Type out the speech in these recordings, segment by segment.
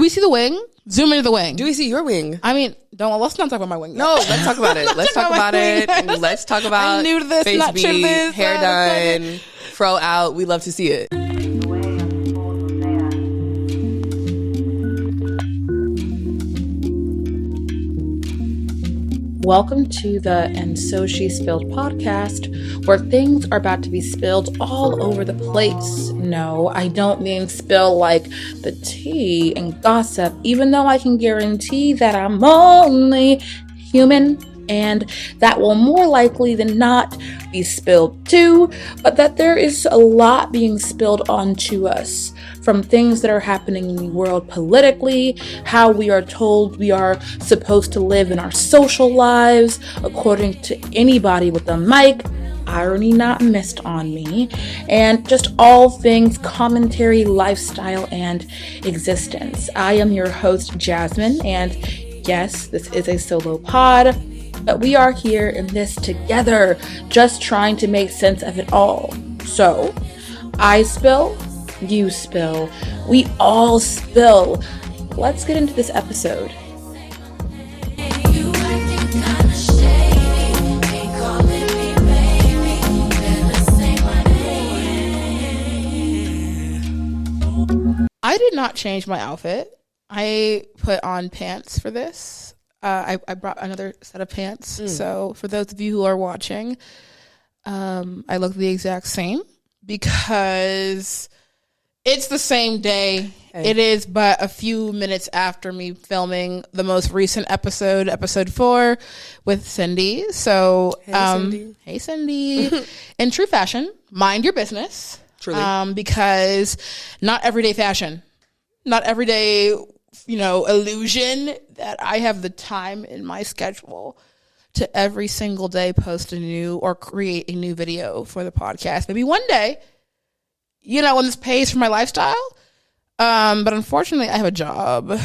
Do we see the wing? Zoom into the wing. Do we see your wing? I mean, let's not talk about my wing. No, let's talk about it. Let's talk about it. Let's talk about I'm new to this, face not sure beat, this, hair done, fro out. We love to see it. Welcome to the And So She Spilled podcast, where things are about to be spilled all over the place. No, I don't mean spill like the tea and gossip, even though I can guarantee that I'm only human and that will more likely than not be spilled too, but that there is a lot being spilled onto us from things that are happening in the world politically, how we are told we are supposed to live in our social lives according to anybody with a mic, irony not missed on me, and just all things commentary, lifestyle, and existence. I am your host, Jasmine, and yes, this is a solo pod, but we are here in this together, just trying to make sense of it all. So, I spill, you spill, we all spill. Let's get into this episode. I did not change my outfit. I put on pants for this. I brought another set of pants. So for those of you who are watching, I look the exact same because it's the same day. Hey. It is but a few minutes after me filming the most recent episode 4 with Cindy. So, hey Cindy. In true fashion, mind your business. Truly. Because not everyday fashion, not everyday, illusion that I have the time in my schedule to every single day post a new or create a new video for the podcast. Maybe one day, when this pays for my lifestyle. But unfortunately, I have a job.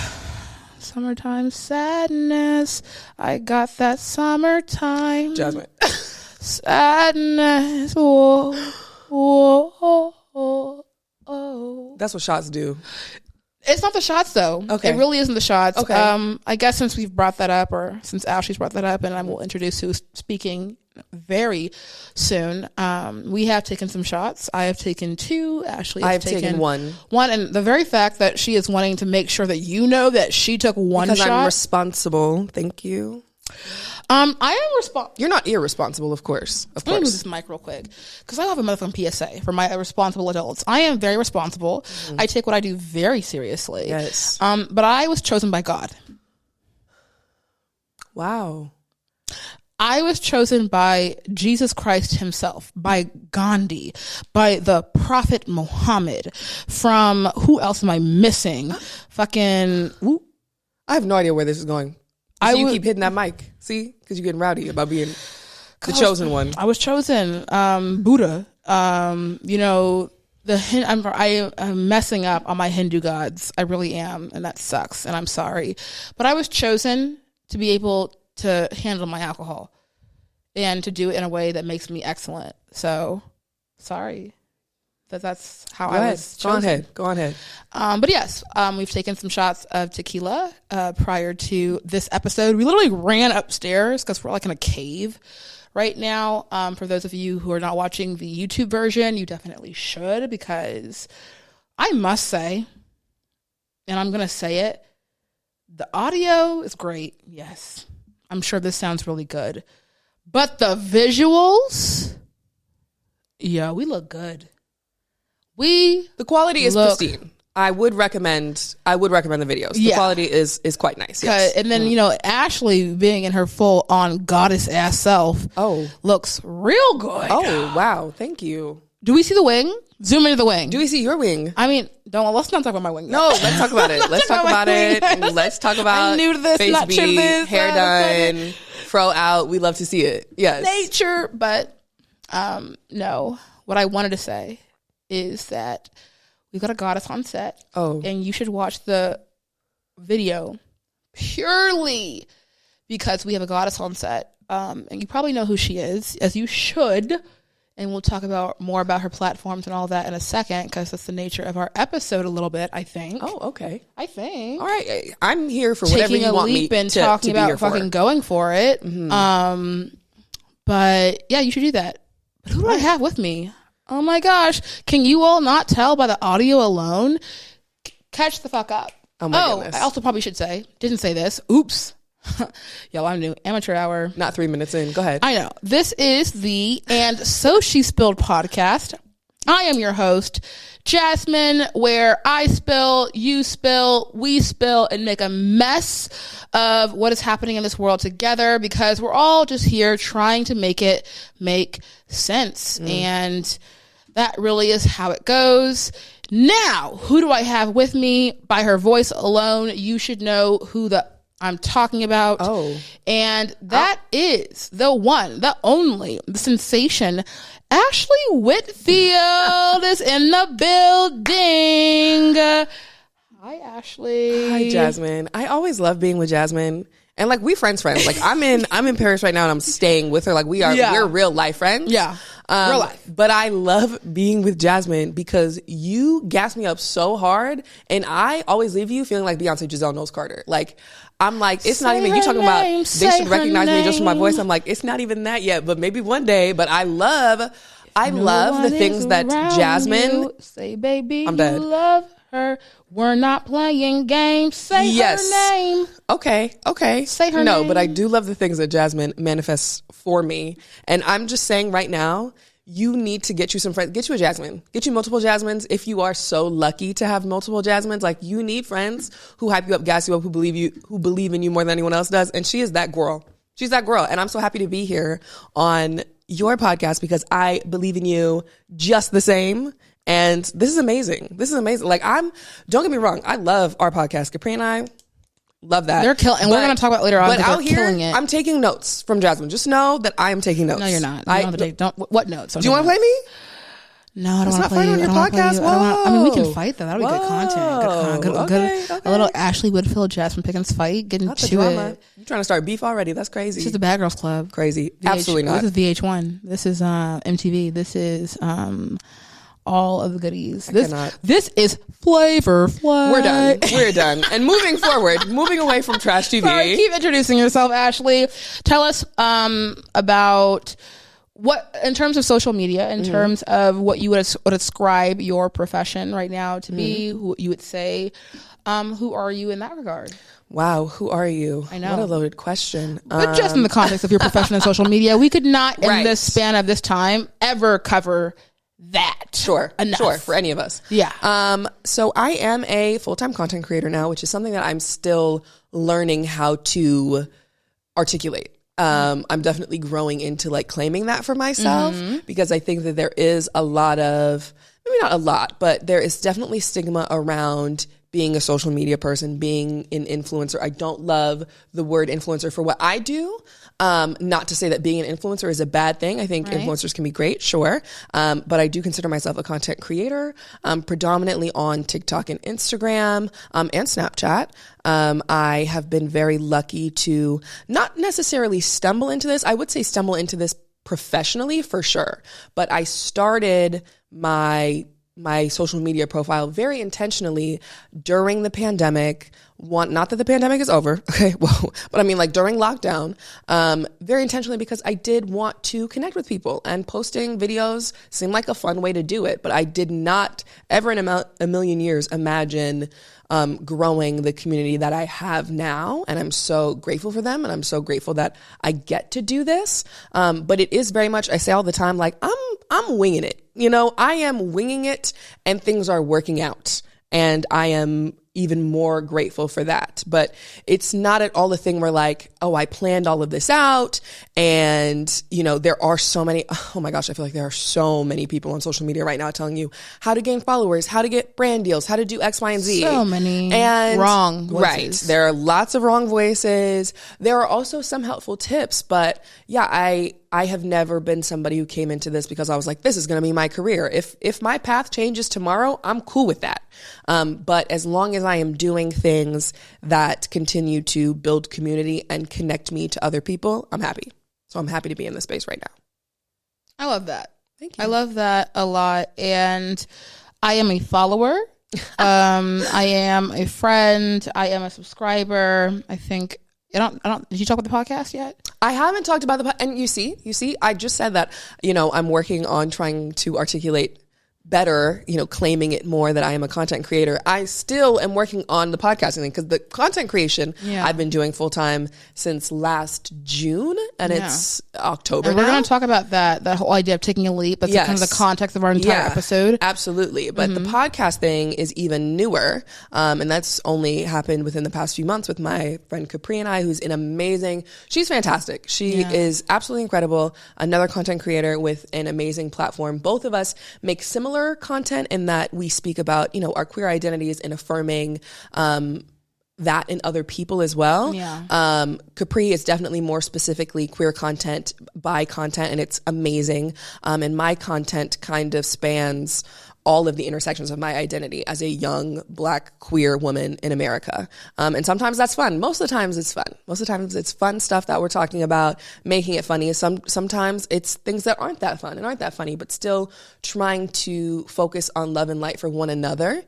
Summertime sadness. I got that summertime. Jasmine. Sadness. Whoa, whoa, oh, oh. That's what shots do. It's not the shots, though. Okay. It really isn't the shots. Okay. I guess since we've brought that up, or since Ashley's brought that up, and I will introduce who's speaking very soon, we have taken some shots. I have taken 2. Ashley has taken 1. And the very fact that she is wanting to make sure that you know that she took one because shot. I'm responsible. Thank you. I am responsible. You're not irresponsible, of course. Let me move this mic real quick because I have a motherfucking PSA for my responsible adults. I am very responsible. I take what I do very seriously. Yes. But I was chosen by God. Wow. I was chosen by Jesus Christ himself, by Gandhi, by the Prophet Muhammad, from who else am I missing? Fucking. Woo. I have no idea where this is going. You keep hitting that mic. See? Because you're getting rowdy about being the chosen one. I was chosen. Buddha. I am messing up on my Hindu gods. I really am. And that sucks. And I'm sorry. But I was chosen to be able to handle my alcohol and to do it in a way that makes me excellent. So, sorry. That's how I was chosen. Go on ahead. But yes, we've taken some shots of tequila prior to this episode. We literally ran upstairs because we're like in a cave right now. For those of you who are not watching the YouTube version, you definitely should, because I must say, and I'm going to say it, the audio is great. Yes, I'm sure this sounds really good. But the visuals, we look good. The quality is pristine. I would recommend the videos. The quality is quite nice. Yes. And then Ashley, being in her full on goddess ass self, looks real good. Oh wow, thank you. Do we see the wing? Zoom into the wing. Do we see your wing? I mean, let's not talk about my wing. No, let's talk about it. Let's talk about it. Let's talk about I'm new to this, face not beat, sure this, hair done, fro out. We love to see it. Yes. Nature, but no. What I wanted to say is that we've got a goddess on set. Oh. And you should watch the video purely because we have a goddess on set. And you probably know who she is, as you should. And we'll talk about more about her platforms and all that in a second, because that's the nature of our episode a little bit, I think. Oh, okay. I think. All right. I'm here for whatever you want me to and talking to about fucking going for it. Mm-hmm. But yeah, you should do that. But who do I have with me? Oh my gosh. Can you all not tell by the audio alone? Catch the fuck up. Oh my goodness. I also probably should say, didn't say this. Oops. Y'all, I'm new. Amateur hour. Not 3 minutes in. Go ahead. I know. This is the And So She Spilled podcast. I am your host, Jasmine, where I spill, you spill, we spill, and make a mess of what is happening in this world together, because we're all just here trying to make it make sense. And that really is how it goes. Now, who do I have with me? By her voice alone, you should know who I'm talking about. Oh. And that is the one, the only, the sensation, Ashley Whitfield is in the building. Hi, Ashley. Hi, Jasmine. I always love being with Jasmine. And like, we friends. Like, I'm in Paris right now and I'm staying with her. Like, we're real life friends. Yeah. Real life. But I love being with Jasmine because you gas me up so hard, and I always leave you feeling like Beyonce, Giselle, Knowles Carter. Like, I'm like, it's not even, you talking about they should recognize me just from my voice. I'm like, it's not even that yet, but maybe one day. But I love the things that Jasmine. Say, baby, I'm dead. You love her. We're not playing games. Say her name. Okay. Say her name. No, but I do love the things that Jasmine manifests for me. And I'm just saying right now, you need to get you some friends. Get you a Jasmine. Get you multiple Jasmines. If you are so lucky to have multiple Jasmines, like, you need friends who hype you up, gas you up, who believe in you more than anyone else does. And she is that girl. She's that girl. And I'm so happy to be here on your podcast because I believe in you just the same. And this is amazing. Like, don't get me wrong, I love our podcast. Capri and I love that. They're killing, and we're going to talk about later on. But out here, killing it. I'm taking notes from Jasmine. Just know that I am taking notes. No, you're not. What notes? Do you want to play me? No, I don't want to play you. On your podcast? I mean, we can fight though. That'll be good content. Good. A little Ashley Whitfield, Jasmine Pickens fight. Get into it. You're trying to start beef already. That's crazy. This is the Bad Girls Club. Crazy. Absolutely not. This is VH1. This is MTV. This is all of the goodies. This is Flavor Flight. We're done. And moving forward, moving away from trash TV. Sorry, keep introducing yourself, Ashley. Tell us about what, in terms of social media, in terms of what you would ascribe your profession right now to be, who you would say, who are you in that regard? Wow, who are you? I know. What a loaded question. But just in the context of your profession in social media, we could not, in this span of this time, ever cover that. Sure, for any of us. Yeah. So I am a full-time content creator now, which is something that I'm still learning how to articulate. I'm definitely growing into like claiming that for myself because I think that there is a lot of, maybe not a lot, but there is definitely stigma around being a social media person, being an influencer. I don't love the word influencer for what I do. Not to say that being an influencer is a bad thing. I think influencers can be great, sure. But I do consider myself a content creator, predominantly on TikTok and Instagram, and Snapchat. I have been very lucky to not necessarily stumble into this. I would say stumble into this professionally for sure. But I started my social media profile very intentionally during the pandemic. Not that the pandemic is over, okay, well, but I mean like during lockdown, very intentionally because I did want to connect with people, and posting videos seemed like a fun way to do it, but I did not ever in a million years imagine growing the community that I have now, and I'm so grateful for them, and I'm so grateful that I get to do this, but it is very much, I say all the time, like I'm winging it, you know, I am winging it, and things are working out, and I am even more grateful for that. But it's not at all a thing where like, oh, I planned all of this out. And, you know, there are so many, oh my gosh, I feel like there are so many people on social media right now telling you how to gain followers, how to get brand deals, how to do X, Y, and Z. So many wrong voices. Right. There are lots of wrong voices. There are also some helpful tips. But yeah, I have never been somebody who came into this because I was like, this is going to be my career. If my path changes tomorrow, I'm cool with that. But as long as I am doing things that continue to build community and connect me to other people, I'm happy. So I'm happy to be in this space right now. I love that. Thank you. I love that a lot. And I am a follower. I am a friend. I am a subscriber. I think did you talk about the podcast yet? I haven't talked about and you see, I just said that, I'm working on trying to articulate better, claiming it more that I am a content creator. I still am working on the podcasting thing because the content creation I've been doing full time since last June, and it's October and we're going to talk about that whole idea of taking a leap. That's kind of the context of our entire episode. Absolutely. But the podcast thing is even newer. And that's only happened within the past few months with my friend Capri and I, who's she's fantastic. She is absolutely incredible. Another content creator with an amazing platform. Both of us make similar content in that we speak about, our queer identities and affirming that in other people as well. Capri is definitely more specifically queer content by content, and it's amazing. And my content kind of spans all of the intersections of my identity as a young Black queer woman in America. And sometimes that's fun. Most of the times it's fun. Most of the times it's fun stuff that we're talking about, making it funny. Sometimes it's things that aren't that fun and aren't that funny, but still trying to focus on love and light for one another.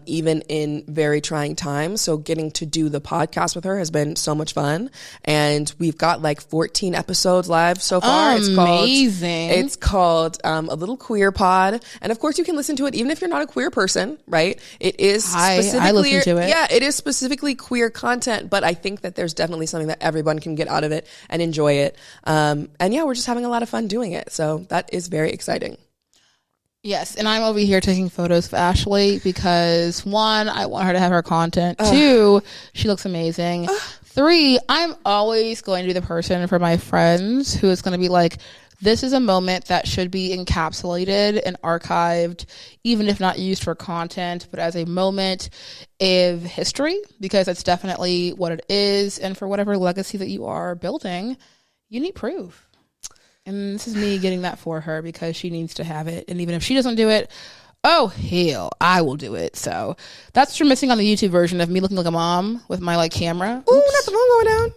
Even in very trying times. So getting to do the podcast with her has been so much fun. And we've got like 14 episodes live so far. Amazing. It's called A Little Queer Pod. And of course you can listen to it even if you're not a queer person, right? It is specifically, I listen to it. Yeah, it is specifically queer content, but I think that there's definitely something that everyone can get out of it and enjoy it. And we're just having a lot of fun doing it. So that is very exciting. Yes, and I'm over here taking photos of Ashley because 1, I want her to have her content. 2, she looks amazing. 3, I'm always going to be the person for my friends who is going to be like, this is a moment that should be encapsulated and archived, even if not used for content, but as a moment of history, because that's definitely what it is. And for whatever legacy that you are building, you need proof. And this is me getting that for her because she needs to have it. And even if she doesn't do it, oh, hell, I will do it. So that's what you're missing on the YouTube version of me looking like a mom with my camera. Ooh, not the phone going down.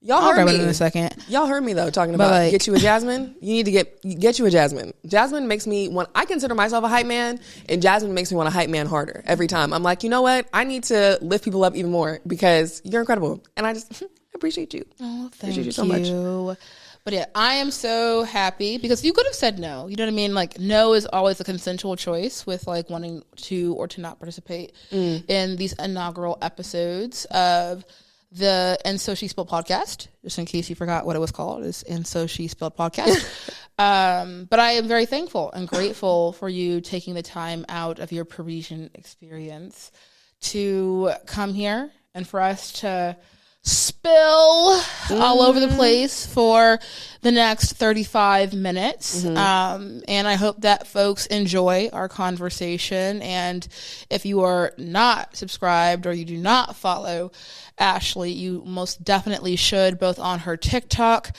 Y'all heard me in a second. Y'all heard me though talking about get you a Jasmine. You need to get you a Jasmine. Jasmine makes me want. I consider myself a hype man, and Jasmine makes me want to hype man harder every time. I'm like, you know what? I need to lift people up even more because you're incredible, and I just appreciate you. Oh, appreciate you so much. But yeah, I am so happy because you could have said no. You know what I mean? Like, no is always a consensual choice with wanting to or to not participate in these inaugural episodes of the And So She Spilled podcast. Just in case you forgot what it was called, is And So She Spilled podcast. But I am very thankful and grateful for you taking the time out of your Parisian experience to come here and for us to spill all over the place for the next 35 minutes. And I hope that folks enjoy our conversation. And if you are not subscribed or you do not follow Ashley, you most definitely should, both on her TikTok,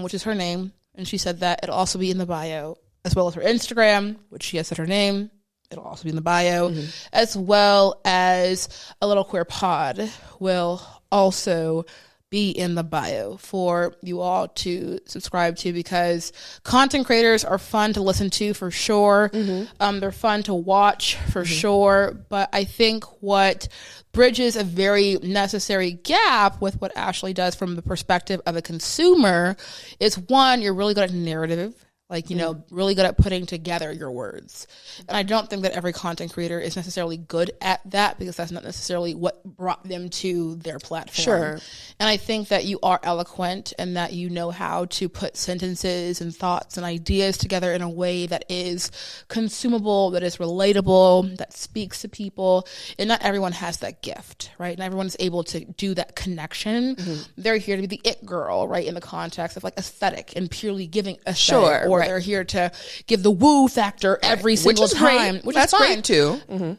which is her name, and she said that it'll also be in the bio, as well as her Instagram, which she has said her name. It'll also be in the bio, as well as A Little Queer Pod will also be in the bio for you all to subscribe to, because content creators are fun to listen to for sure. They're fun to watch for sure. But I think what bridges a very necessary gap with what Ashley does from the perspective of a consumer is, 1, you're really good at narrative. Really good at putting together your words. And I don't think that every content creator is necessarily good at that, because that's not necessarily what brought them to their platform. Sure. And I think that you are eloquent and that you know how to put sentences and thoughts and ideas together in a way that is consumable, that is relatable, that speaks to people. And not everyone has that gift, right? Not everyone is able to do that connection. They're here to be the it girl, right? In the context of aesthetic and purely giving aesthetic. Sure. Or they're here to give the woo factor every single time. Which that's is fine. great too.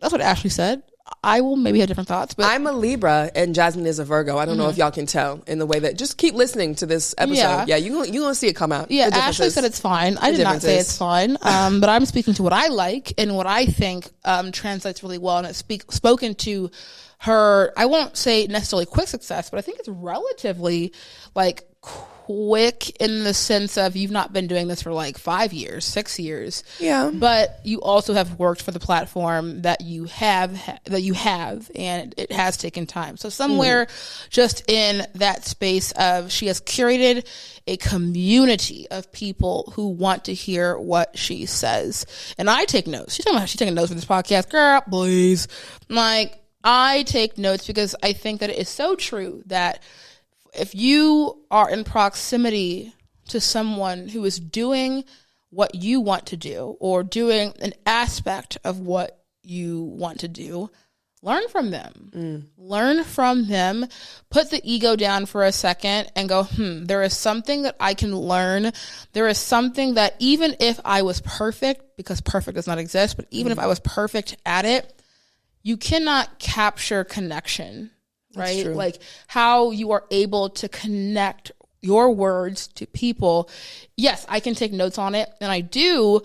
That's what Ashley said. I will maybe have different thoughts, but I'm a Libra and Jasmine is a Virgo. I don't know if y'all can tell in the way that, just keep listening to this episode. Yeah, you're gonna see it come out. Yeah, Ashley said it's fine. I did not say it's fine. But I'm speaking to what I like and what I think translates really well, and it's spoken to her. I won't say necessarily quick success, but I think it's relatively quick in the sense of you've not been doing this for like 5 years, 6 years. Yeah. But you also have worked for the platform that you have, and it has taken time. So somewhere just in that space of she has curated a community of people who want to hear what she says. And I take notes. She's talking about she's taking notes for this podcast. Girl, please. Like, I take notes because I think that it is so true that if you are in proximity to someone who is doing what you want to do or doing an aspect of what you want to do, learn from them. Learn from them. Put the ego down for a second and go, there is something that I can learn. There is something that even if I was perfect, because perfect does not exist, but even if I was perfect at it, you cannot capture connection. Right? Like how you are able to connect your words to people. Yes, I can take notes on it, and I do,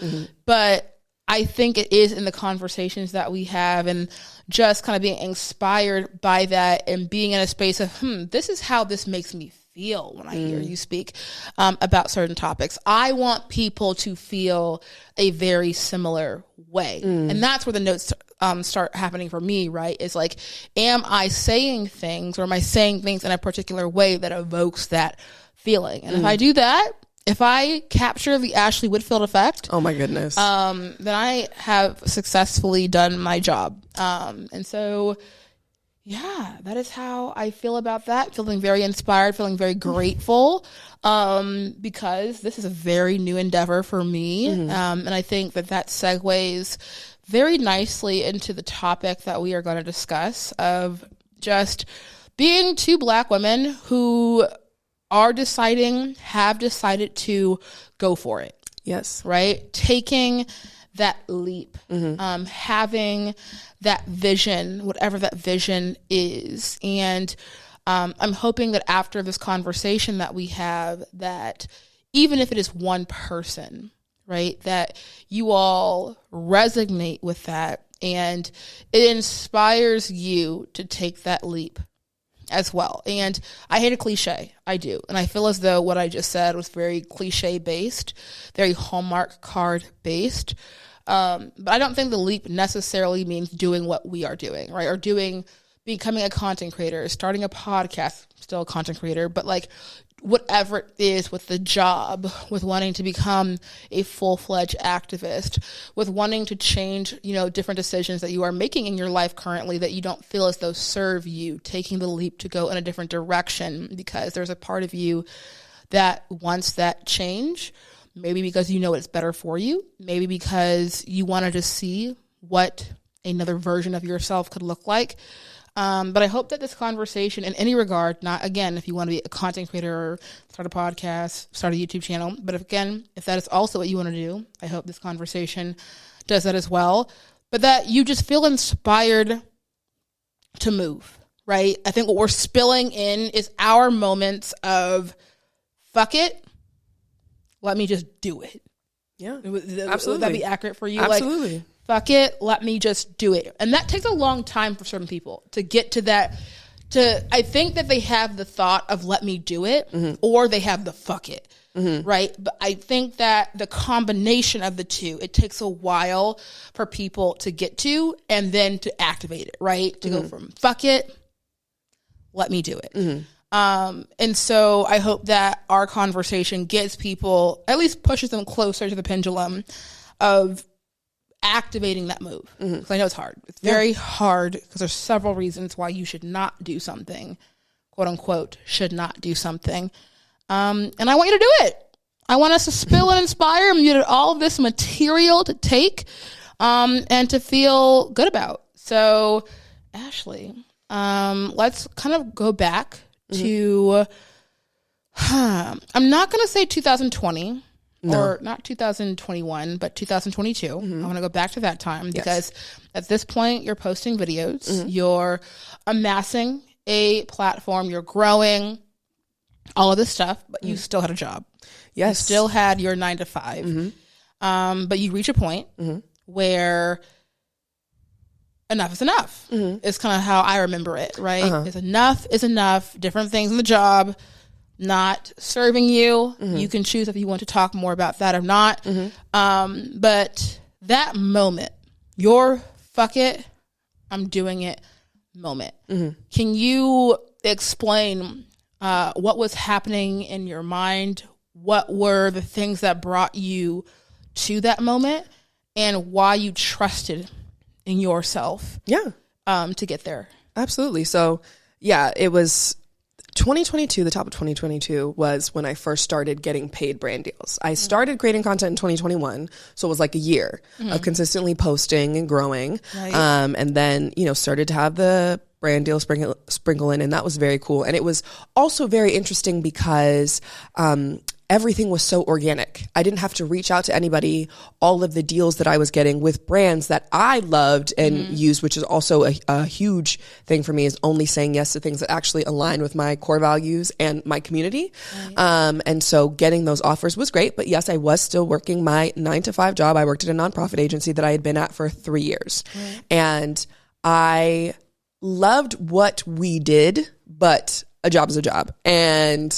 but I think it is in the conversations that we have and just kind of being inspired by that and being in a space of, this is how this makes me feel when I hear you speak about certain topics. I want people to feel a very similar way. And that's where the notes start happening for me, right? It's like, am I saying things or am I saying things in a particular way that evokes that feeling? And if I do that, if I capture the Ashley Whitfield effect, oh my goodness, then I have successfully done my job. And so, yeah, that is how I feel about that. Feeling very inspired, feeling very grateful, because this is a very new endeavor for me. And I think that segues very nicely into the topic that we are going to discuss of just being two Black women who have decided to go for it. Yes. Right? Taking that leap, having that vision, whatever that vision is. And I'm hoping that after this conversation that we have, that even if it is one person, right, that you all resonate with that and it inspires you to take that leap as well. And I hate a cliche. I do. And I feel as though what I just said was very cliche based, very Hallmark card based. But I don't think the leap necessarily means doing what we are doing, right? Or becoming a content creator, starting a podcast, still a content creator, but like whatever it is with the job, with wanting to become a full-fledged activist, with wanting to change, different decisions that you are making in your life currently that you don't feel as though serve you, taking the leap to go in a different direction because there's a part of you that wants that change, maybe because you know it's better for you, maybe because you wanted to see what another version of yourself could look like. But I hope that this conversation in any regard, not again, if you want to be a content creator or start a podcast, start a YouTube channel, but if that is also what you want to do, I hope this conversation does that as well. But that you just feel inspired to move, right? I think what we're spilling in is our moments of fuck it, let me just do it. Yeah, absolutely. Would that be accurate for you? Absolutely. Like, fuck it, let me just do it. And that takes a long time for certain people to get to that. I think that they have the thought of let me do it, or they have the fuck it, right? But I think that the combination of the two, it takes a while for people to get to and then to activate it, right? To go from fuck it, let me do it. And so I hope that our conversation gets people, at least pushes them closer to the pendulum of activating that move. Because I know it's hard. It's very hard because there's several reasons why you should not do something, quote unquote, should not do something. And I want you to do it. I want us to spill and inspire and get all of this material to take and to feel good about. So, Ashley, let's kind of go back to, I'm not going to say 2020. No. Or not 2021, but 2022. I want to go back to that time because at this point you're posting videos, you're amassing a platform, you're growing, all of this stuff, but you still had a job. Yes. You still had your 9 to 5. But you reach a point where enough is enough. It's kind of how I remember it, right? It's enough is enough, different things in the job. not serving you. You can choose if you want to talk more about that or not. But that moment, your fuck it, I'm doing it moment. Can you explain what was happening in your mind? What were the things that brought you to that moment, and why you trusted in yourself to get there? Absolutely. So yeah, it was 2022, the top of 2022 was when I first started getting paid brand deals. I started creating content in 2021, so it was like a year of consistently posting and growing. And then, started to have the brand deal sprinkle in, and that was very cool. And it was also very interesting because everything was so organic. I didn't have to reach out to anybody. All of the deals that I was getting with brands that I loved and used, which is also a huge thing for me, is only saying yes to things that actually align with my core values and my community. And so getting those offers was great. But yes, I was still working my 9-to-5 job. I worked at a nonprofit agency that I had been at for 3 years. And I loved what we did, but a job is a job. And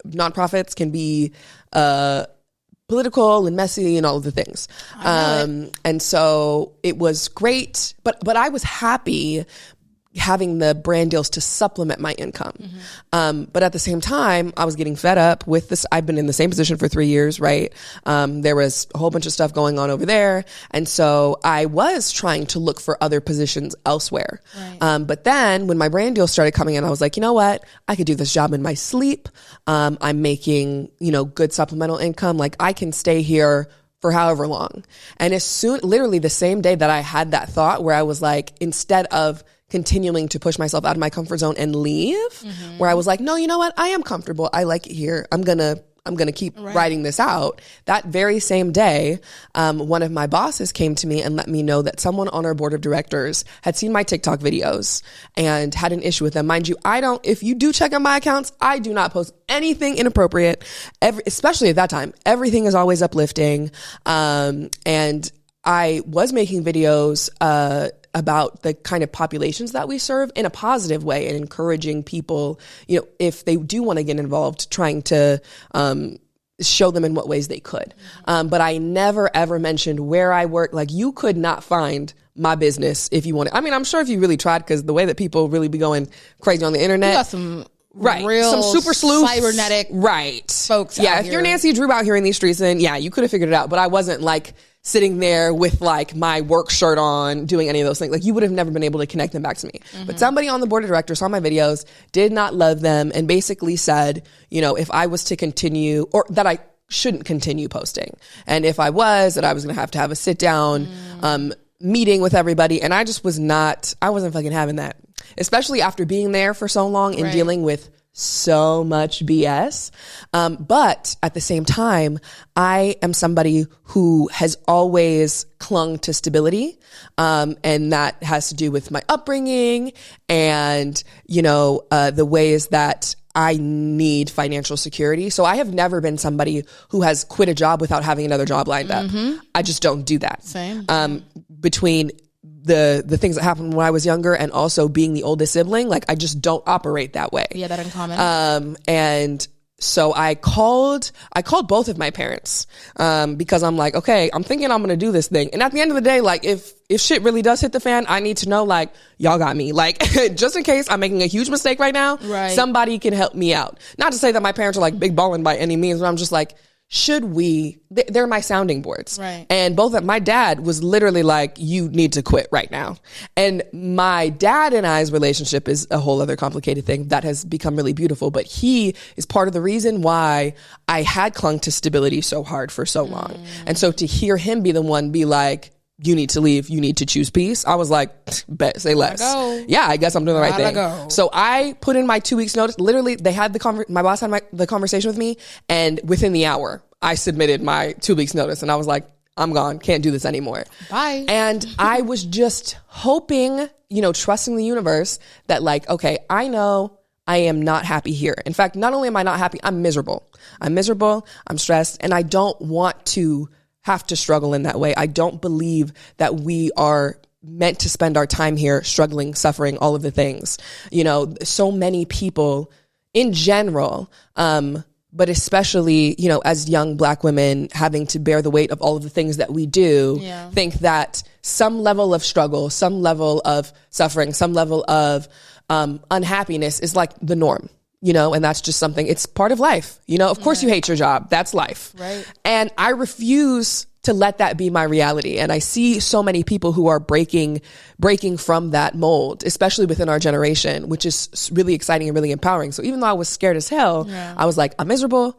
nonprofits can be political and messy and all of the things. And so it was great, but I was happy having the brand deals to supplement my income. But at the same time, I was getting fed up with this. I've been in the same position for 3 years, right? There was a whole bunch of stuff going on over there. And so I was trying to look for other positions elsewhere. But then when my brand deals started coming in, I was like, you know what? I could do this job in my sleep. I'm making, good supplemental income. Like, I can stay here for however long. And literally the same day that I had that thought, where I was like, instead of continuing to push myself out of my comfort zone and leave, where I was like, no, you know what? I am comfortable. I like it here. I'm going to keep writing this out. That very same day, one of my bosses came to me and let me know that someone on our board of directors had seen my TikTok videos and had an issue with them. Mind you, if you do check on my accounts, I do not post anything inappropriate, especially at that time. Everything is always uplifting. And I was making videos, about the kind of populations that we serve in a positive way, and encouraging people, if they do want to get involved, trying to show them in what ways they could. But I never ever mentioned where I work. Like, you could not find my business if you wanted. I mean, I'm sure if you really tried, because the way that people really be going crazy on the internet. You got some some super sleuths, cybernetic folks. Yeah, out if here. you're Nancy Drew out here in these streets, then yeah, you could have figured it out. But I wasn't like sitting there with like my work shirt on doing any of those things. Like, you would have never been able to connect them back to me. But somebody on the board of directors saw my videos, did not love them, and basically said, if I was to continue, or that I shouldn't continue posting. And if I was, that I was going to have a sit down meeting with everybody. And I just I wasn't fucking having that, especially after being there for so long and dealing with so much BS. But at the same time, I am somebody who has always clung to stability. And that has to do with my upbringing and, the ways that I need financial security. So I have never been somebody who has quit a job without having another job lined up. I just don't do that. Same. Between the things that happened when I was younger and also being the oldest sibling, like, I just don't operate that way. Yeah, that uncommon. And so I called both of my parents, because I'm like, okay, I'm thinking I'm going to do this thing. And at the end of the day, like, if shit really does hit the fan, I need to know, like, y'all got me. Like, just in case I'm making a huge mistake right now, somebody can help me out. Not to say that my parents are like big balling by any means, but I'm just like, they're my sounding boards. And my dad was literally like, you need to quit right now. And my dad and I's relationship is a whole other complicated thing that has become really beautiful. But he is part of the reason why I had clung to stability so hard for so long. And so to hear him be the one be like, you need to leave, you need to choose peace, I was like, bet, say less. Yeah, I guess I'm doing the right thing. So I put in my 2 weeks notice. Literally, they had my boss had the conversation with me, and within the hour, I submitted my 2 weeks notice, and I was like, I'm gone, can't do this anymore. Bye. And I was just hoping, trusting the universe that, like, okay, I know I am not happy here. In fact, not only am I not happy, I'm miserable, I'm stressed, and I don't want to have to struggle in that way. I don't believe that we are meant to spend our time here struggling, suffering, all of the things. So many people in general, but especially, you know, as young Black women having to bear the weight of all of the things that we do, think that some level of struggle, some level of suffering, some level of unhappiness is like the norm, you know, and that's just something, it's part of life. You know, of course you hate your job. That's life. Right. And I refuse to let that be my reality. And I see so many people who are breaking from that mold, especially within our generation, which is really exciting and really empowering. So even though I was scared as hell, I was like, I'm miserable.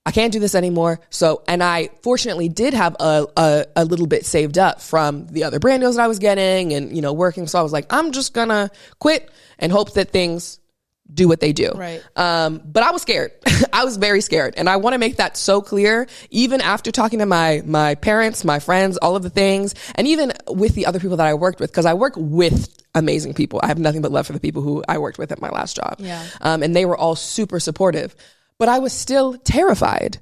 I can't do this anymore. So, and I fortunately did have a little bit saved up from the other brand deals that I was getting and, you know, working. So I was like, I'm just gonna quit and hope that things do what they do. Right. But I was scared. I was very scared. And I want to make that so clear, even after talking to my parents, my friends, all of the things, and even with the other people that I worked with, because I work with amazing people. I have nothing but love for the people who I worked with at my last job. Yeah. And they were all super supportive. But I was still terrified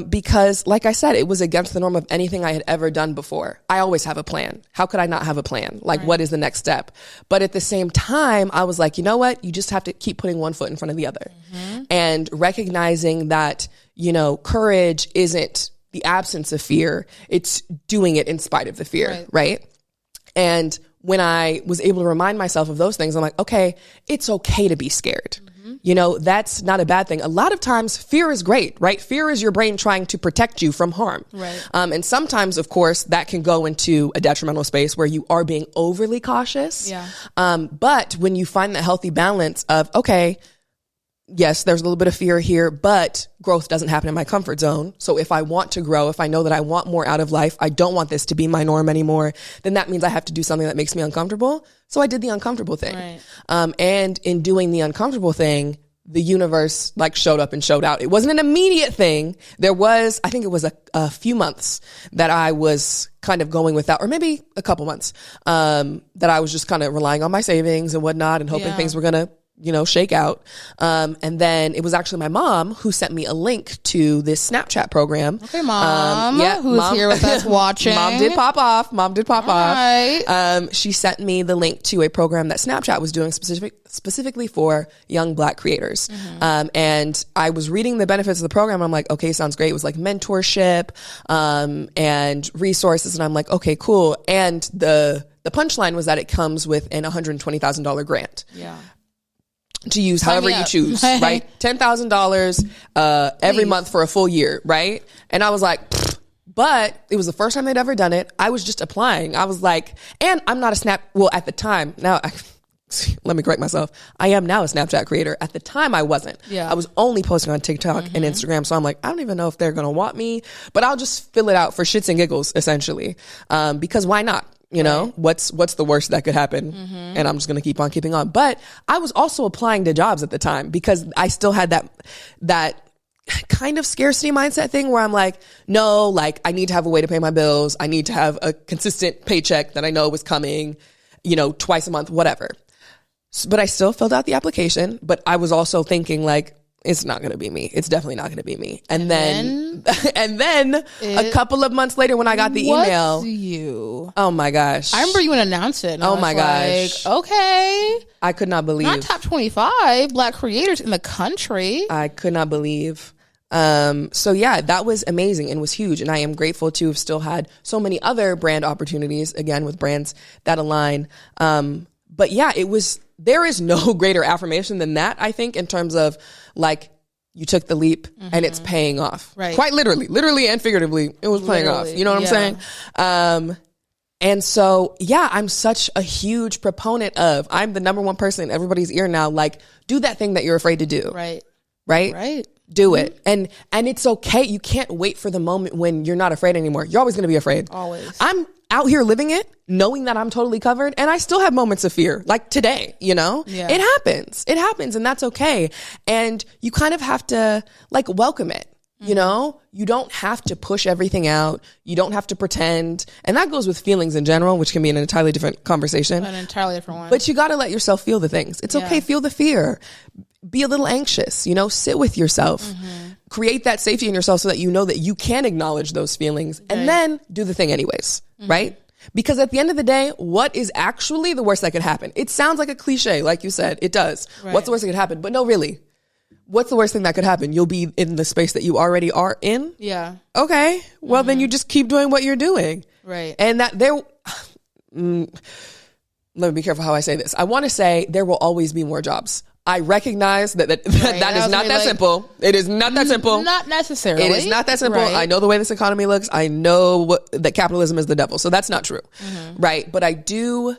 because, like I said, it was against the norm of anything I had ever done before. I always have a plan. How could I not have a plan? Like, what is the next step? But at the same time, I was like, you know what? You just have to keep putting one foot in front of the other. And recognizing that, you know, courage isn't the absence of fear. It's doing it in spite of the fear, right? And when I was able to remind myself of those things, I'm like, okay, it's okay to be scared. You know, that's not a bad thing. A lot of times fear is great, right? Fear is your brain trying to protect you from harm. Right. And sometimes, of course, that can go into a detrimental space where you are being overly cautious. Yeah. But when you find that healthy balance of, okay, yes, there's a little bit of fear here, but growth doesn't happen in my comfort zone. So if I want to grow, if I know that I want more out of life, I don't want this to be my norm anymore, then that means I have to do something that makes me uncomfortable. So I did the uncomfortable thing. Right. And in doing the uncomfortable thing, the universe like showed up and showed out. It wasn't an immediate thing. There was, I think it was a few months that I was kind of going without, or maybe a couple months, that I was just kind of relying on my savings and whatnot and hoping things were going to, you know, shake out. And then it was actually my mom who sent me a link to this Snapchat program. Okay, Mom. Who's Mom, here with us watching. Mom did pop off. Right. She sent me the link to a program that Snapchat was doing specifically for young Black creators. And I was reading the benefits of the program. I'm like, okay, sounds great. It was like mentorship, and resources. And I'm like, okay, cool. And the punchline was that it comes with an $120,000 grant. Yeah. To use however you choose, right? $10,000 every month for a full year, right? And I was like, pfft. But it was the first time they'd ever done it. I was just applying. I was like, and I'm not at the time, now, let me correct myself. I am now a Snapchat creator. At the time, I wasn't. Yeah. I was only posting on TikTok and Instagram. So I'm like, I don't even know if they're going to want me, but I'll just fill it out for shits and giggles, essentially. Because why not? You know, what's the worst that could happen? And I'm just going to keep on keeping on. But I was also applying to jobs at the time because I still had that kind of scarcity mindset thing where I'm like, no, like I need to have a way to pay my bills. I need to have a consistent paycheck that I know was coming, you know, twice a month, whatever. But I still filled out the application, but I was also thinking like, it's not going to be me. It's definitely not going to be me. And then a couple of months later when I got the email. You. Oh my gosh. I remember you would announce it. And oh my gosh. Okay. I could not believe. Not top 25 Black creators in the country. I could not believe. So yeah, that was amazing and was huge. And I am grateful to have still had so many other brand opportunities, again, with brands that align. But yeah, there is no greater affirmation than that, I think, in terms of like, you took the leap and it's paying off. Right. Quite literally and figuratively, it was paying off. You know what I'm saying? And so, yeah, I'm such a huge proponent of, I'm the number one person in everybody's ear now, like, do that thing that you're afraid to do. Right? Do it. And it's okay. You can't wait for the moment when you're not afraid anymore. You're always going to be afraid. Always. I'm out here living it, knowing that I'm totally covered, and I still have moments of fear, like today, you know? Yeah. It happens, and that's okay. And you kind of have to, like, welcome it. You know, you don't have to push everything out. You don't have to pretend. And that goes with feelings in general, which can be an entirely different conversation. An entirely different one. But you got to let yourself feel the things. It's okay. Feel the fear. Be a little anxious, you know, sit with yourself. Create that safety in yourself so that you know that you can acknowledge those feelings and then do the thing anyways, right? Because at the end of the day, what is actually the worst that could happen? It sounds like a cliche, like you said. It does. What's the worst that could happen? But no, really. what's the worst thing that could happen? You'll be in the space that you already are in. Yeah. Okay. Well, then you just keep doing what you're doing. Right. And that there, let me be careful how I say this. I want to say there will always be more jobs. I recognize that that is not that simple. It is not that simple. Not necessarily. It is not that simple. Right. I know the way this economy looks. I know that capitalism is the devil. So that's not true. Right. But I do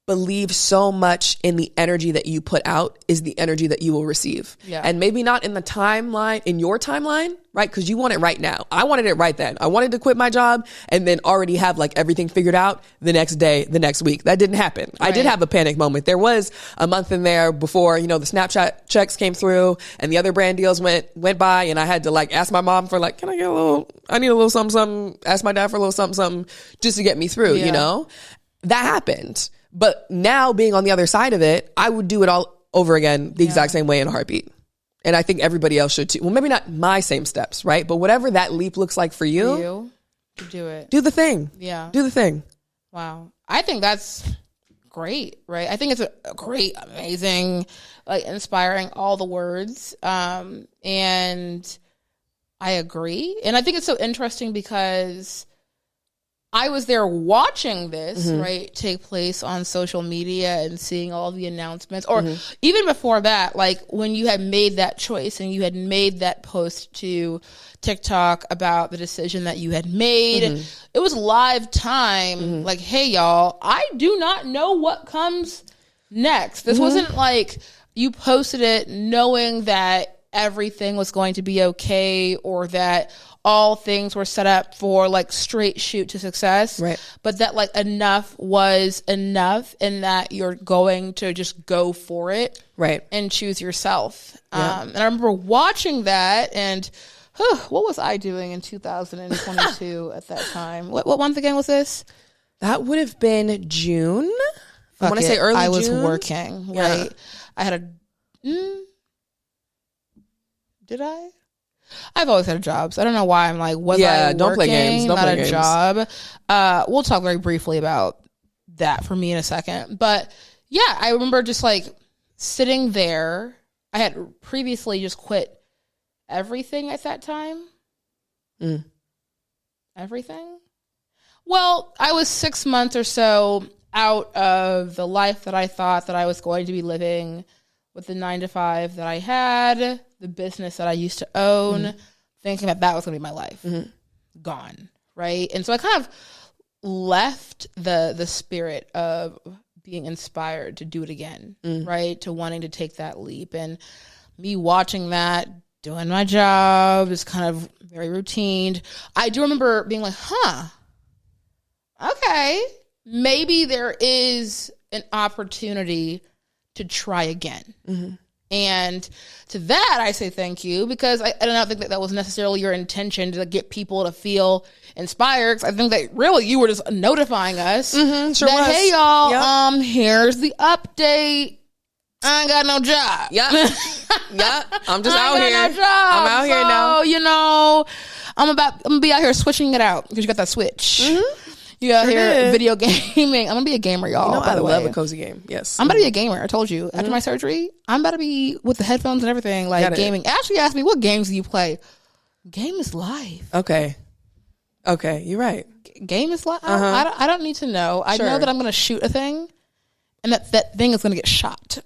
believe so much in the energy that you put out is the energy that you will receive. Yeah. And maybe not in the timeline, in your timeline, right? Because you want it right now. I wanted it right then. I wanted to quit my job and then already have like everything figured out the next day, the next week. That didn't happen. Right. I did have a panic moment. There was a month in there before, the Snapchat checks came through and the other brand deals went by, and I had to like ask my mom for like, I need a little something, ask my dad for a little something, just to get me through, That happened. But now being on the other side of it, I would do it all over again the exact same way in a heartbeat. And I think everybody else should too. Well, maybe not my same steps, right? But whatever that leap looks like for you to do it. Do the thing. Yeah. Do the thing. Wow. I think that's great, right? I think it's a great, amazing, like inspiring, all the words. And I agree. And I think it's so interesting because I was there watching this, right, take place on social media and seeing all the announcements. Or even before that, like when you had made that choice and you had made that post to TikTok about the decision that you had made, it was live time. Like, hey, y'all, I do not know what comes next. This wasn't like you posted it knowing that everything was going to be okay or that all things were set up for like straight shoot to success, right? But that like enough was enough and that you're going to just go for it, right? And choose yourself. And I remember watching that and what was I doing in 2022 at that time? What month again was this? That would have been June. I want to say early June. I was working, right? I had did I? I've always had jobs. I don't know why I'm like, was I don't working? play games. Don't not play a games. Job. We'll talk very briefly about that for me in a second. But yeah, I remember just like sitting there. I had previously just quit everything at that time. Everything? Well, I was 6 months or so out of the life that I thought that I was going to be living with the 9-to-5 that I had, the business that I used to own, thinking that was going to be my life. Gone, right? And so I kind of left the spirit of being inspired to do it again, right? To wanting to take that leap. And me watching that, doing my job, is kind of very routine. I do remember being like, okay, maybe there is an opportunity to try again. And to that, I say thank you, because I don't think that was necessarily your intention to get people to feel inspired. 'Cause I think that really you were just notifying us that, hey, y'all, here's the update. I ain't got no job. I'm just out here. No job. I'm out here now. I'm gonna be out here switching it out because you got that switch. You out here video gaming. I'm gonna be a gamer, y'all. I love a cozy game. Yes, I'm about to be a gamer. I told you after my surgery, I'm about to be with the headphones and everything, like gaming. Ashley asked me, "What games do you play?" Game is life. Okay, you're right. Game is life. I don't need to know. I know that I'm gonna shoot a thing, and that thing is gonna get shot.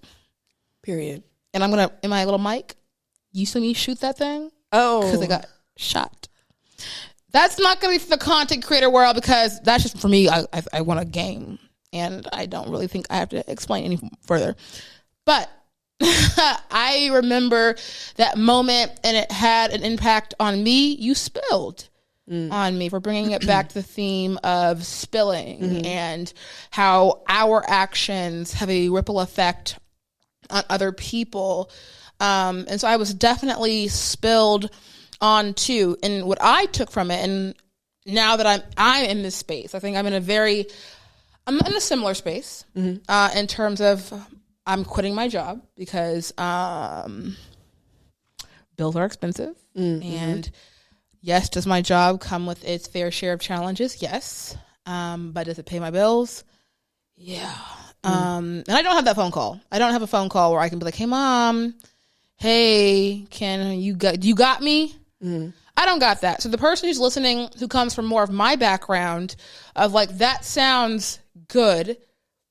Period. And I'm gonna, in my little mic, you see me shoot that thing? Because it got shot. That's not going to be for the content creator world, because that's just for me. I want a game, and I don't really think I have to explain any further. But I remember that moment, and it had an impact on me. You spilled on me for bringing it back to the theme of spilling and how our actions have a ripple effect on other people. And so I was definitely spilled on too. And what I took from it, and now that I'm in this space, I think I'm in a similar space in terms of I'm quitting my job because bills are expensive. And yes, does my job come with its fair share of challenges? Yes. But does it pay my bills? Yeah. And I don't have that phone call. I don't have a phone call where I can be like, hey, Mom, hey, you got me? I don't got that. So the person who's listening, who comes from more of my background of like, that sounds good,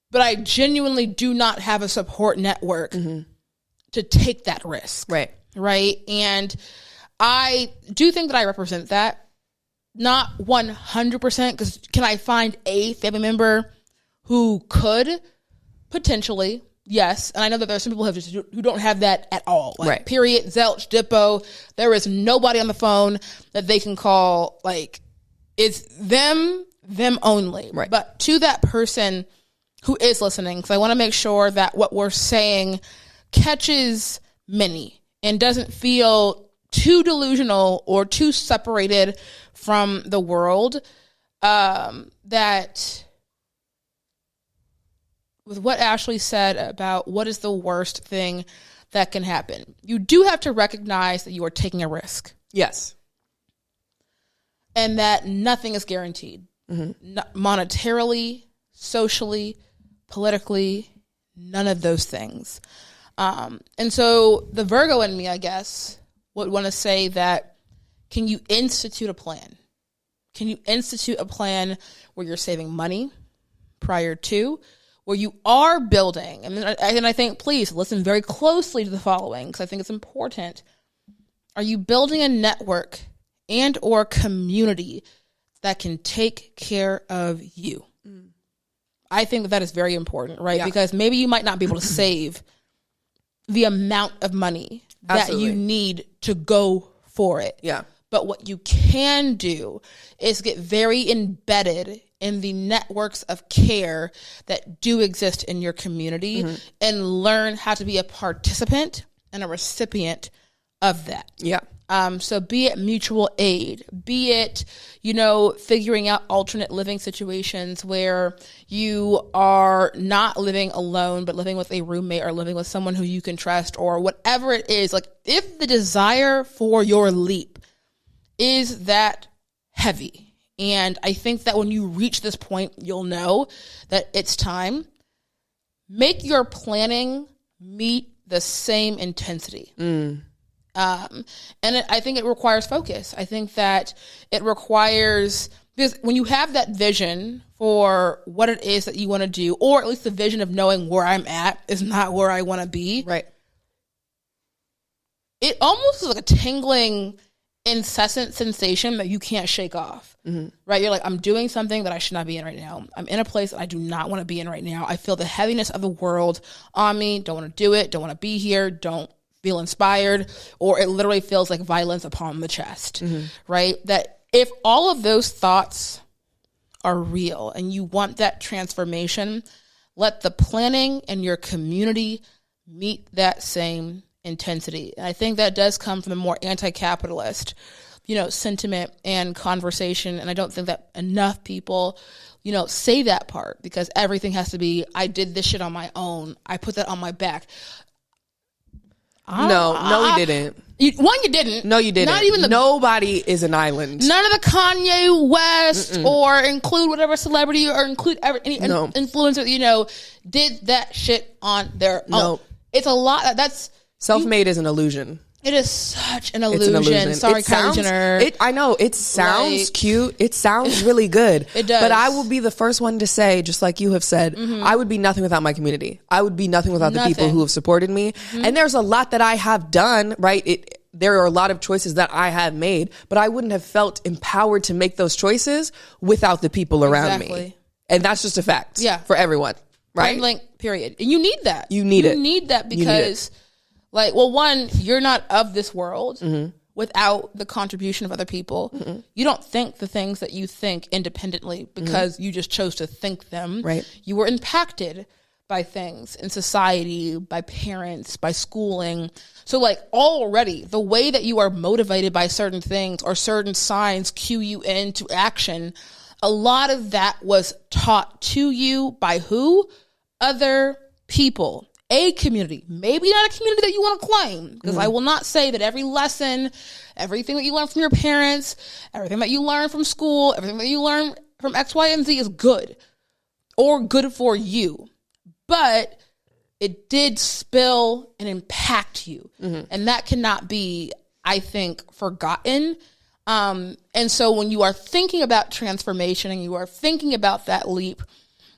but I genuinely do not have a support network to take that risk. Right. Right. And I do think that I represent that. Not 100%, because can I find a family member who could potentially? Yes. And I know that there are some people who don't have that at all. Like, right. Period. Zelch, Dippo. There is nobody on the phone that they can call. Like, it's them only. Right. But to that person who is listening, because I want to make sure that what we're saying catches many and doesn't feel too delusional or too separated from the world, that with what Ashley said about what is the worst thing that can happen, you do have to recognize that you are taking a risk. Yes. And that nothing is guaranteed. Monetarily, socially, politically, none of those things. And so the Virgo in me, I guess, would want to say that, can you institute a plan? Can you institute a plan where you're saving money prior to, where you are building? And I think, please listen very closely to the following, because I think it's important. Are you building a network and or community that can take care of you? I think that is very important, right? Yeah. Because maybe you might not be able to save the amount of money that you need to go for it. Yeah. But what you can do is get very embedded in the networks of care that do exist in your community and learn how to be a participant and a recipient of that. Yeah. So be it mutual aid, be it, figuring out alternate living situations where you are not living alone, but living with a roommate or living with someone who you can trust, or whatever it is. Like, if the desire for your leap is that heavy, and I think that when you reach this point, you'll know that it's time, make your planning meet the same intensity. I think it requires focus. I think that it requires, because when you have that vision for what it is that you want to do, or at least the vision of knowing where I'm at is not where I want to be. Right. It almost is like a tingling, incessant sensation that you can't shake off. Right. You're like, I'm doing something that I should not be in right now. I'm in a place that I do not want to be in right now. I feel the heaviness of the world on me. Don't want to do it. Don't want to be here. Don't feel inspired, or it literally feels like violence upon the chest, right? That if all of those thoughts are real and you want that transformation, let the planning and your community meet that same intensity. And I think that does come from a more anti-capitalist, sentiment and conversation. And I don't think that enough people, say that part, because everything has to be, I did this shit on my own. I put that on my back. No, you didn't. You didn't. No, you didn't. Not even nobody is an island. None of the Kanye West or include whatever celebrity or include any influencer, did that shit on their own. It's a lot. That's self-made is an illusion. It is such an illusion. Sorry, Kylie Jenner. I know. It sounds cute. It sounds really good. It does. But I will be the first one to say, just like you have said, I would be nothing without my community. I would be nothing without the people who have supported me. And there's a lot that I have done, right? There are a lot of choices that I have made, but I wouldn't have felt empowered to make those choices without the people around me. And that's just a fact for everyone, right? Point period. And you need that. You need that because... one, you're not of this world without the contribution of other people. You don't think the things that you think independently because you just chose to think them. Right. You were impacted by things in society, by parents, by schooling. So already the way that you are motivated by certain things or certain signs cue you into action, a lot of that was taught to you by who? Other people. A community, maybe not a community that you want to claim, because I will not say that every lesson, everything that you learn from your parents, everything that you learn from school, everything that you learn from X, Y, and Z is good or good for you. But it did spill and impact you. And that cannot be, I think, forgotten. And so when you are thinking about transformation and you are thinking about that leap,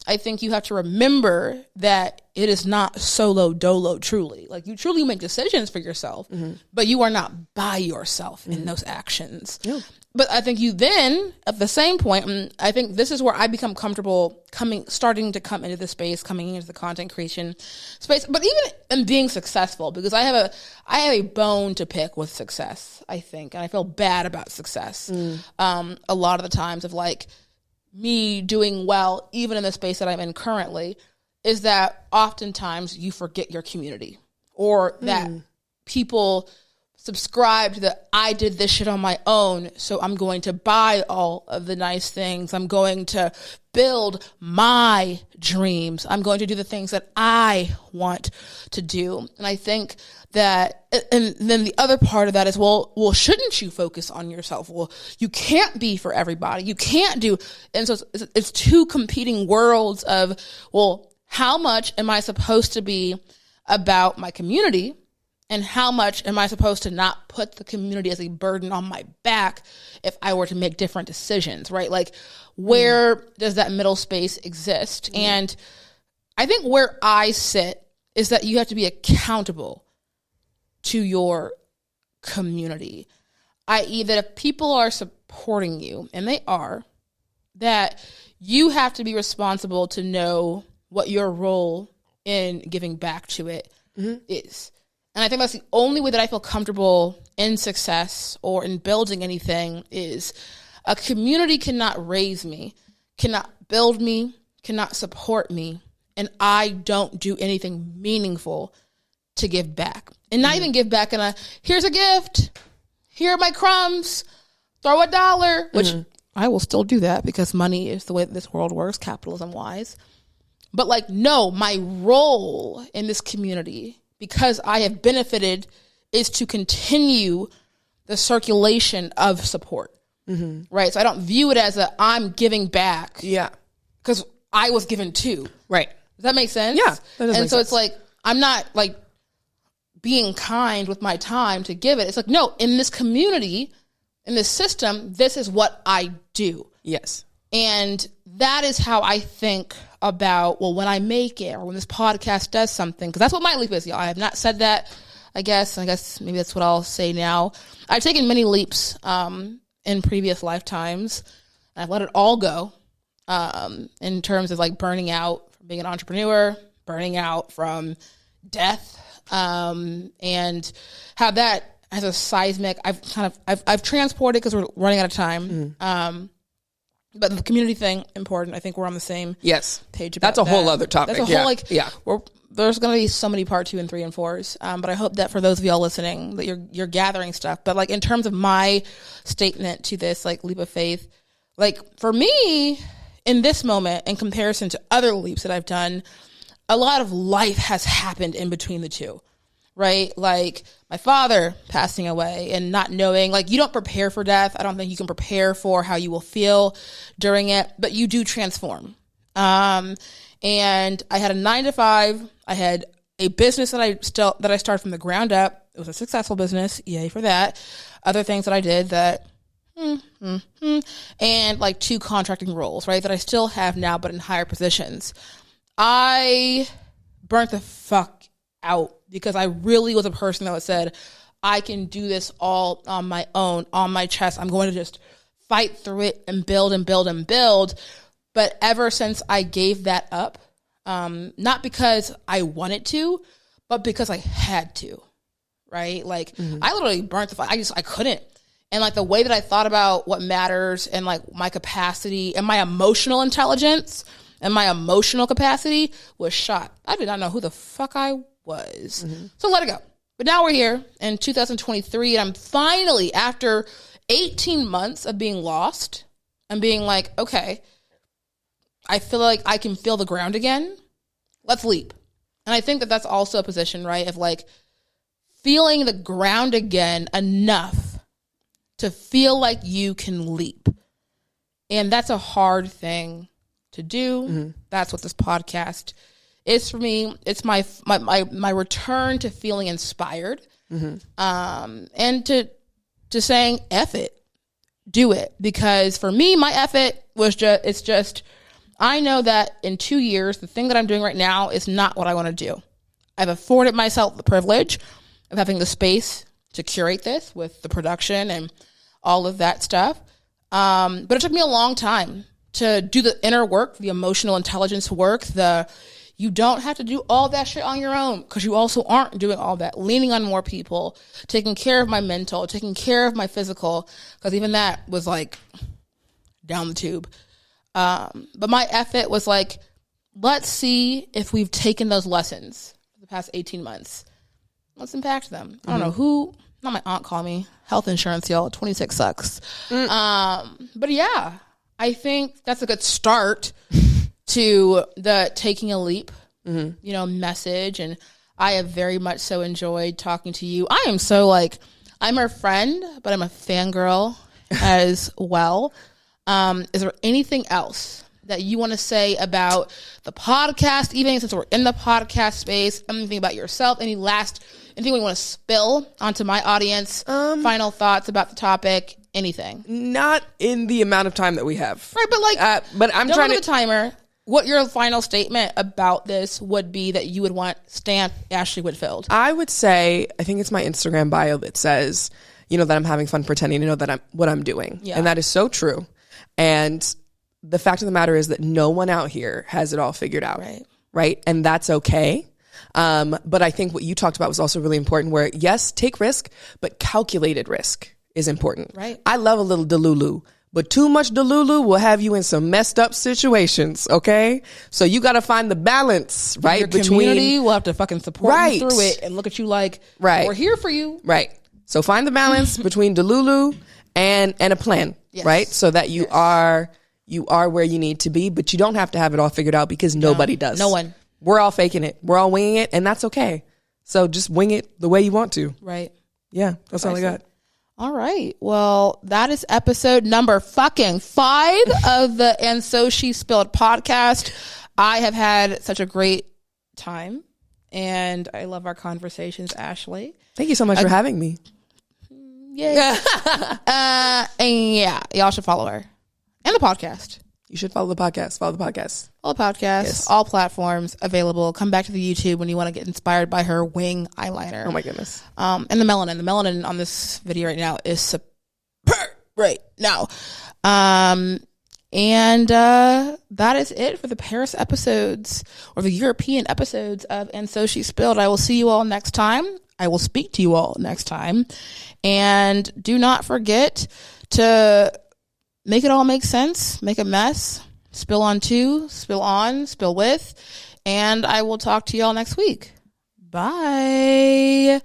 I think you have to remember that it is not solo dolo truly. Like, you truly make decisions for yourself, but you are not by yourself in those actions. Yeah. But I think you then, at the same point, and I think this is where I become comfortable starting to come into the space, coming into the content creation space, but even in being successful, because I have a bone to pick with success, I think, and I feel bad about success. A lot of the times of like me doing well, even in the space that I'm in currently, is that oftentimes you forget your community, or that people subscribe to the, I did this shit on my own, so I'm going to buy all of the nice things. I'm going to build my dreams. I'm going to do the things that I want to do. And I think that, and then the other part of that is, well, shouldn't you focus on yourself? Well, you can't be for everybody. You can't do, and so it's two competing worlds of, well, how much am I supposed to be about my community? And how much am I supposed to not put the community as a burden on my back if I were to make different decisions, right? Like, where does that middle space exist? And I think where I sit is that you have to be accountable to your community, i.e. that if people are supporting you, and they are, that you have to be responsible to know what your role in giving back to it is. And I think that's the only way that I feel comfortable in success or in building anything is a community cannot raise me, cannot build me, cannot support me, and I don't do anything meaningful to give back. And not even give back in a, here's a gift, here are my crumbs, throw $1, which I will still do that because money is the way that this world works, capitalism-wise. But like, no, my role in this community, because I have benefited, is to continue the circulation of support, right? So I don't view it as I'm giving back. Yeah. Because I was given too. Right. Does that make sense? Yeah. And so it's like, I'm not like being kind with my time to give it. It's like, no, in this community, in this system, this is what I do. Yes. And that is how I think about, well, when I make it or when this podcast does something, because that's what my leap is, y'all. I have not said that, I guess maybe that's what I'll say now. I've taken many leaps in previous lifetimes, and I've let it all go in terms of like burning out from being an entrepreneur, burning out from death, and how that as a seismic, I've transported because we're running out of time. But the community thing, important. I think we're on the same page about that. That's a whole other topic. That's a whole, there's going to be so many part 2 and 3 and 4s. But I hope that for those of y'all listening, that you're gathering stuff. But like, in terms of my statement to this, like, leap of faith, like, for me, in this moment, in comparison to other leaps that I've done, a lot of life has happened in between the two. Right? Like my father passing away and not knowing, like, you don't prepare for death. I don't think you can prepare for how you will feel during it, but you do transform. And I had a 9-to-5. I had a business that I started from the ground up. It was a successful business. Yay for that. Other things that I did that, and like 2 contracting roles, right? That I still have now, but in higher positions. I burnt the fuck out because I really was a person that said, I can do this all on my own, on my chest. I'm going to just fight through it and build and build and build. But ever since I gave that up, not because I wanted to, but because I had to, right? Like, I literally burnt the fight. I couldn't. And like, the way that I thought about what matters and like my capacity and my emotional intelligence and my emotional capacity was shot. I did not know who the fuck I was. So let it go. But now we're here in 2023, and I'm finally, after 18 months of being lost and being like, okay, I feel like I can feel the ground again. Let's leap. And I think that that's also a position, right, of like feeling the ground again enough to feel like you can leap. And that's a hard thing to do. That's what this podcast It's for me, it's my return to feeling inspired. And to saying, F it, do it. Because for me, my F it was just, I know that in 2 years, the thing that I'm doing right now is not what I want to do. I've afforded myself the privilege of having the space to curate this with the production and all of that stuff. But it took me a long time to do the inner work, the emotional intelligence work, you don't have to do all that shit on your own, because you also aren't doing all that. Leaning on more people, taking care of my mental, taking care of my physical, because even that was like down the tube. But my effort was like, let's see if we've taken those lessons for the past 18 months. Let's impact them. I don't know who, not my aunt called me, health insurance, y'all, 26 sucks. But yeah, I think that's a good start to the taking a leap, message. And I have very much so enjoyed talking to you. I am so I'm a friend, but I'm a fangirl as well. Is there anything else that you want to say about the podcast, even since we're in the podcast space? Anything about yourself? Anything we want to spill onto my audience? Final thoughts about the topic? Anything? Not in the amount of time that we have. Right, but I'm trying to... the timer. What your final statement about this would be that you would want stamp Ashley Whitfield? I would say, I think it's my Instagram bio that says, that I'm having fun pretending to know that what I'm doing. Yeah. And that is so true. And the fact of the matter is that no one out here has it all figured out. Right. And that's okay. But I think what you talked about was also really important, where yes, take risk, but calculated risk is important. Right. I love a little delulu, but too much delulu will have you in some messed up situations. Okay. So you got to find the balance, right? Your community will have to fucking support you through it and look at you like, we're here for you. Right. So find the balance between delulu and a plan, right? So that you are where you need to be, but you don't have to have it all figured out, because nobody does. No one. We're all faking it. We're all winging it, and that's okay. So just wing it the way you want to. Right. Yeah, that's all I got. All right. Well, that is episode number fucking 5 of the And So She Spilled podcast. I have had such a great time, and I love our conversations, Ashley. Thank you so much for having me. Yeah. And yeah, y'all should follow her and the podcast. You should follow the podcast. Follow the podcast. All the podcasts, yes. All platforms available. Come back to the YouTube when you want to get inspired by her wing eyeliner. Oh my goodness. And the melanin. The melanin on this video right now is superb right now. And that is it for the Paris episodes, or the European episodes of And So She Spilled. I will see you all next time. I will speak to you all next time. And do not forget to make it all make sense, make a mess, spill on to, spill on, spill with, and I will talk to y'all next week. Bye.